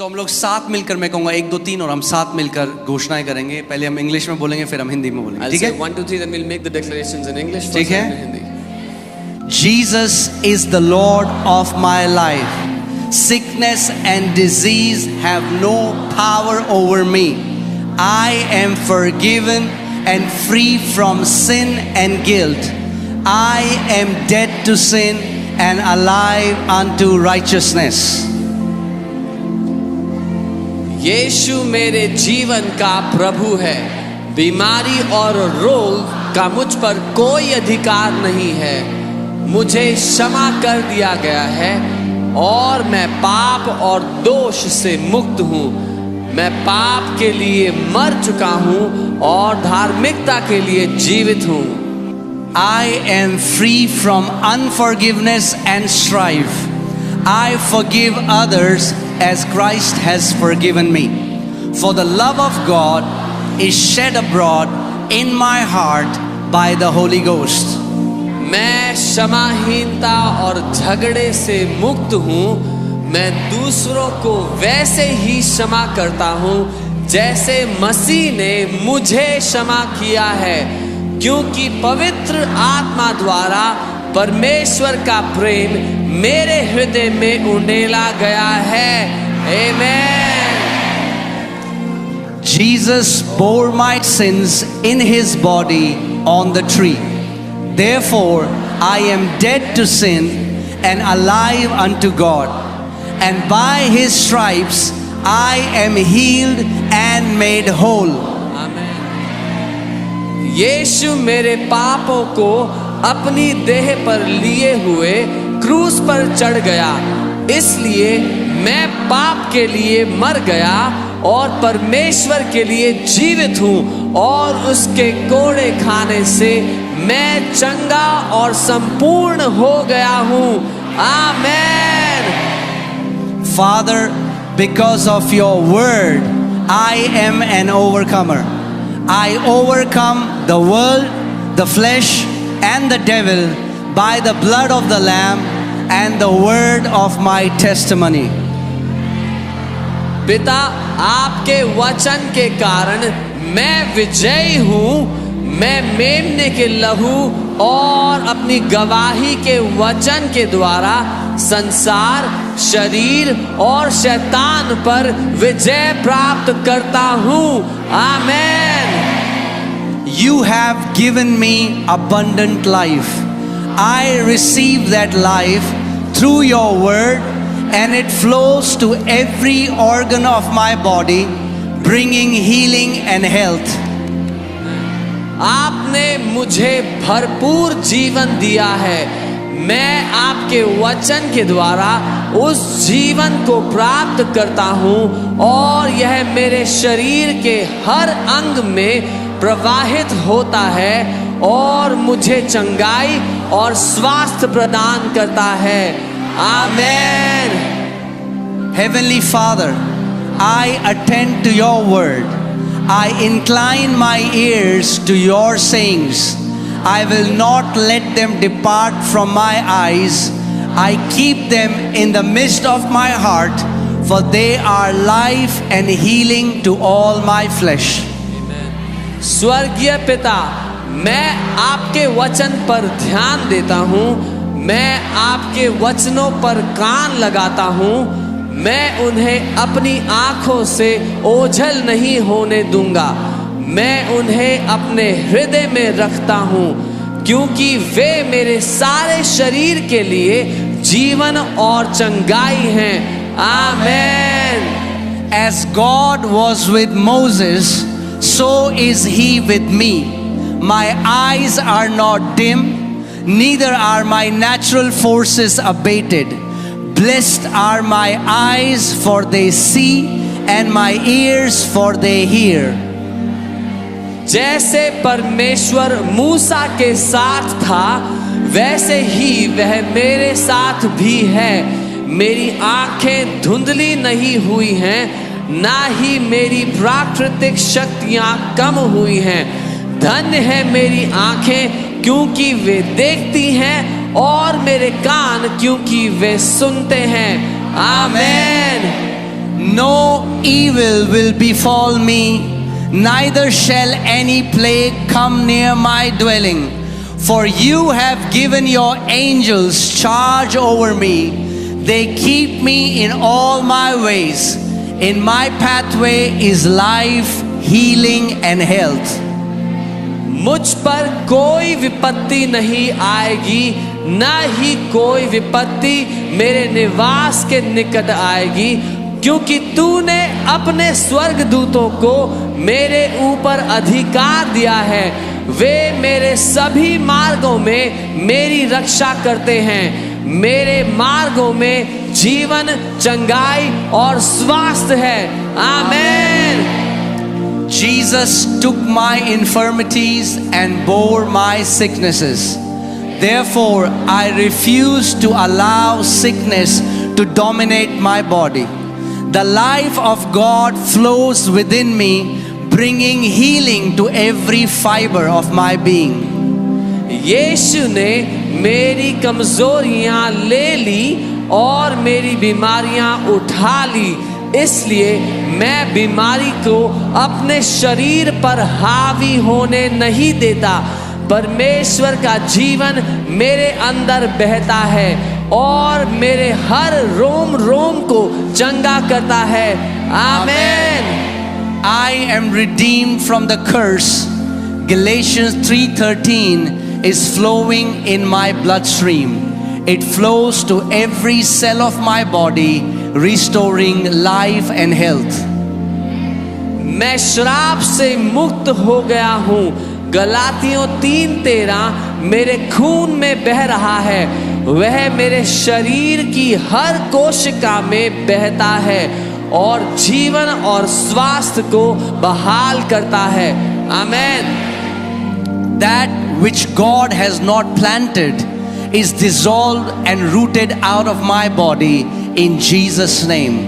सो हम लोग साथ मिलकर, मैं कहूँगा 1 2 3 और हम साथ मिलकर घोषणाएं करेंगे. पहले हम इंग्लिश में बोलेंगे, फिर हम हिंदी में बोलेंगे. I'll ठीक say है? 1 2 3 then we'll make the declarations in English first ठीक है? and in Hindi. Jesus is the Lord of my life. Sickness and disease have no power over me. I am forgiven and free from sin and guilt. I am dead to sin and alive unto righteousness. यीशु मेरे जीवन का प्रभु है. बीमारी और रोग का मुझ पर कोई अधिकार नहीं है. मुझे क्षमा कर दिया गया है और मैं पाप और दोष से मुक्त हूँ. मैं पाप के लिए मर चुका हूँ और धार्मिकता के लिए जीवित हूँ. I am free from unforgiveness and strife. I forgive others as Christ has forgiven me. For the love of God is shed abroad in my heart by the Holy Ghost. मैं क्षमाहीनता और झगड़े से मुक्त हूँ. मैं दूसरों को वैसे ही क्षमा करता हूँ जैसे मसीह ने मुझे क्षमा किया है, क्योंकि पवित्र आत्मा द्वारा परमेश्वर का प्रेम मेरे हृदय में उंडेला गया है. आमेन. Jesus bore my sins in his body on the tree. Therefore, I am dead to sin and alive unto God. And by his stripes, I am healed and made whole. यीशु मेरे पापों को अपनी देह पर लिए हुए क्रूस पर चढ़ गया. इसलिए मैं पाप के लिए मर गया और परमेश्वर के लिए जीवित हूँ, और उसके कोड़े खाने से मैं चंगा और संपूर्ण हो गया हूँ. आमेन. Father, because of your word, I am an overcomer. I overcome the world, the flesh, and the devil by the blood of the Lamb and the word of my testimony. पिता, आपके वचन के कारण मैं विजयी हूँ. मैं मेमने के लहू और अपनी गवाही के वचन के द्वारा संसार, शरीर और शैतान पर विजय प्राप्त करता हूँ. आमेन. You have given me abundant life. I receive that life through your word, and it flows to every organ of my body, bringing healing and health. आपने मुझे भरपूर जीवन दिया है. मैं आपके वचन के द्वारा उस जीवन को प्राप्त करता हूँ, और यह मेरे शरीर के हर अंग में प्रवाहित होता है और मुझे चंगाई और स्वास्थ्य प्रदान करता है. आमेन. Heavenly Father, I attend to your word. I incline my ears to your sayings. I will not let them depart from my eyes. I keep them in the midst of my heart, for they are life and healing to all my flesh. स्वर्गीय पिता, मैं आपके वचन पर ध्यान देता हूँ. मैं आपके वचनों पर कान लगाता हूँ. मैं उन्हें अपनी आँखों से ओझल नहीं होने दूंगा. मैं उन्हें अपने हृदय में रखता हूँ, क्योंकि वे मेरे सारे शरीर के लिए जीवन और चंगाई हैं. आमेन. As God was with Moses, so is he with me. My eyes are not dim, neither are my natural forces abated. Blessed are my eyes, for they see, and my ears, for they hear. जैसे परमेश्वर मूसा के साथ था, वैसे ही वह मेरे साथ भी है. मेरी आंखें धुंधली नहीं हुई हैं, ना ही मेरी प्राकृतिक शक्तियां कम हुई हैं. धन्य है मेरी आंखें, क्योंकि वे देखती हैं, और मेरे कान क्योंकि वे सुनते हैं. आमेन. No evil will befall me, neither shall any plague come near my dwelling. For you have given your angels charge over me. They keep me in all my ways. In my pathway is life, healing and health. मुझ पर कोई विपत्ति नहीं आएगी, न ही कोई विपत्ति मेरे निवास के निकट आएगी, क्योंकि तूने अपने स्वर्गदूतों को मेरे ऊपर अधिकार दिया है। वे मेरे सभी मार्गों में मेरी रक्षा करते हैं। मेरे मार्गों में जीवन, चंगाई और स्वास्थ्य है। आमीन। Jesus took my infirmities and bore my sicknesses. Therefore, I refuse to allow sickness to dominate my body. The life of God flows within me, bringing healing to every fiber of my being. यीशु ने मेरी कमजोरियां ले ली और मेरी बीमारियां उठा ली, इसलिए मैं बीमारी को अपने शरीर पर हावी होने नहीं देता। परमेश्वर का जीवन मेरे अंदर बहता है और मेरे हर रोम रोम को चंगा करता है। आमीन। I am redeemed from the curse. Galatians 3:13 is flowing in my bloodstream. It flows to every cell of my body, restoring life and health. मैं श्राप से मुक्त हो गया हूँ। गलातियों 3:13 मेरे खून में बह रहा है। वह मेरे शरीर की हर कोशिका में बहता है और जीवन और स्वास्थ्य को बहाल करता है। आमीन। That which God has not planted is dissolved and rooted out of my body in Jesus' name.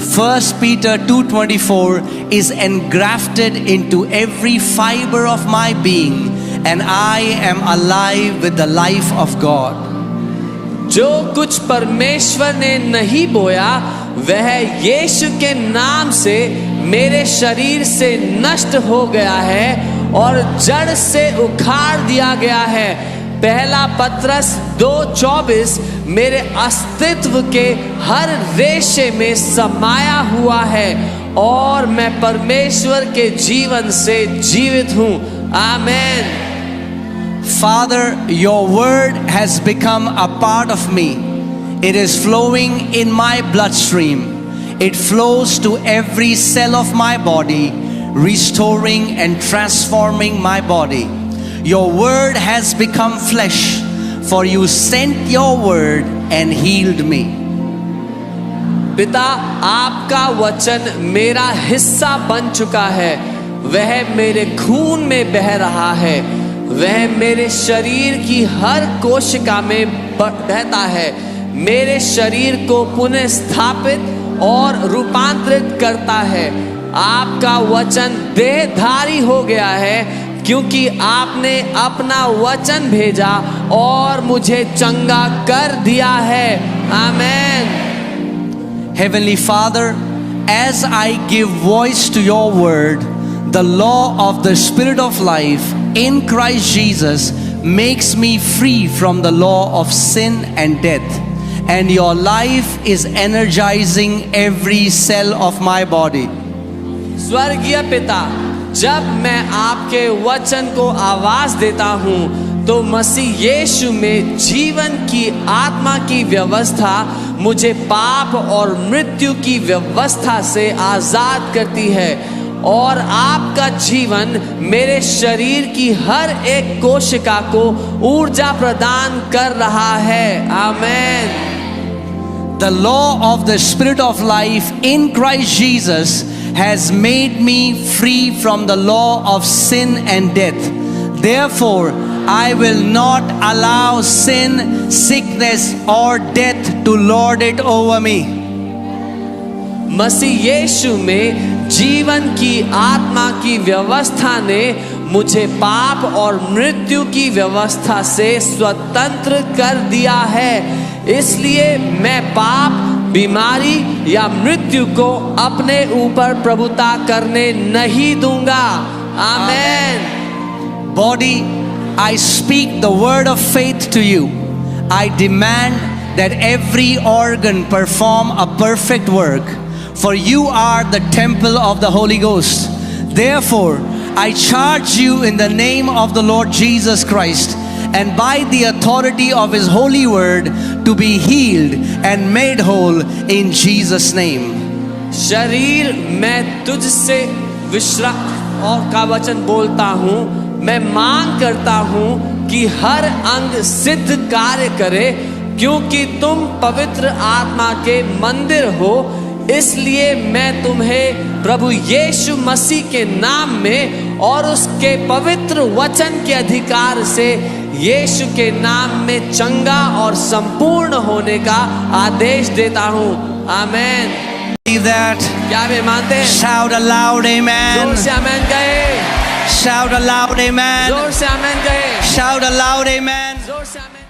1 Peter 2:24 is engrafted into every fiber of my being, and I am alive with the life of God. जो कुछ परमेश्वर ने नहीं बोया वह यीशु के नाम से मेरे शरीर से नष्ट हो गया है और जड़ से उखाड़ दिया गया है। पहला पत्रस 2:24 मेरे अस्तित्व के हर रेशे में समाया हुआ है और मैं परमेश्वर के जीवन से जीवित हूँ। आमीन। Father, your word has become a part of me. It is flowing in my bloodstream. It flows to every cell of my body, restoring and transforming my body. Your word has become flesh, for you sent your word and healed me. पिता, आपका वचन मेरा हिस्सा बन चुका है। वह मेरे खून में बह रहा है। वह मेरे शरीर की हर कोशिका में बहता है। मेरे शरीर को पुनः स्थापित और रूपांतरित करता है। आपका वचन देहधारी हो गया है, क्योंकि आपने अपना वचन भेजा और मुझे चंगा कर दिया है। आमीन। Heavenly Father, as I give voice to your word, the law of the Spirit of life in Christ Jesus makes me free from the law of sin and death, and your life is energizing every cell of my body. स्वर्गीय पिता, जब मैं आपके वचन को आवाज देता हूँ तो मसीह यीशु में जीवन की आत्मा की व्यवस्था मुझे पाप और मृत्यु की व्यवस्था से आजाद करती है और आपका जीवन मेरे शरीर की हर एक कोशिका को ऊर्जा प्रदान कर रहा है। आमीन। The law of the Spirit of life in Christ Jesus has made me free from the law of sin and death. Therefore, I will not allow sin, sickness or death to lord it over me. मसीह यीशु में जीवन की आत्मा की व्यवस्था ने मुझे पाप और मृत्यु की व्यवस्था से स्वतंत्र कर दिया है। इसलिए मैं पाप बीमारी या मृत्यु को अपने ऊपर प्रभुता करने नहीं दूंगा। आमेन। Body, I speak the word of faith to you. I demand that every organ perform a perfect work, for you are the temple of the Holy Ghost. Therefore, I charge you in the name of the Lord Jesus Christ and by the authority of His holy word to be healed and made whole in Jesus' name. शरीर, मैं तुझसे विश्राम और का वचन बोलता हूँ। मैं मांग करता हूँ कि हर अंग सिद्ध कार्य करे, क्योंकि तुम पवित्र आत्मा के मंदिर हो। इसलिए मैं तुम्हें प्रभु यीशु मसीह के नाम में और उसके पवित्र वचन के अधिकार से यीशु के नाम में चंगा और संपूर्ण होने का आदेश देता हूँ। आमेन। Believe that? क्या वे मानते हैं? Shout aloud, amen. जोर से आमेन कहे। Shout aloud, amen. जोर से आमेन कहे। Shout aloud, amen. जोर से आमेन।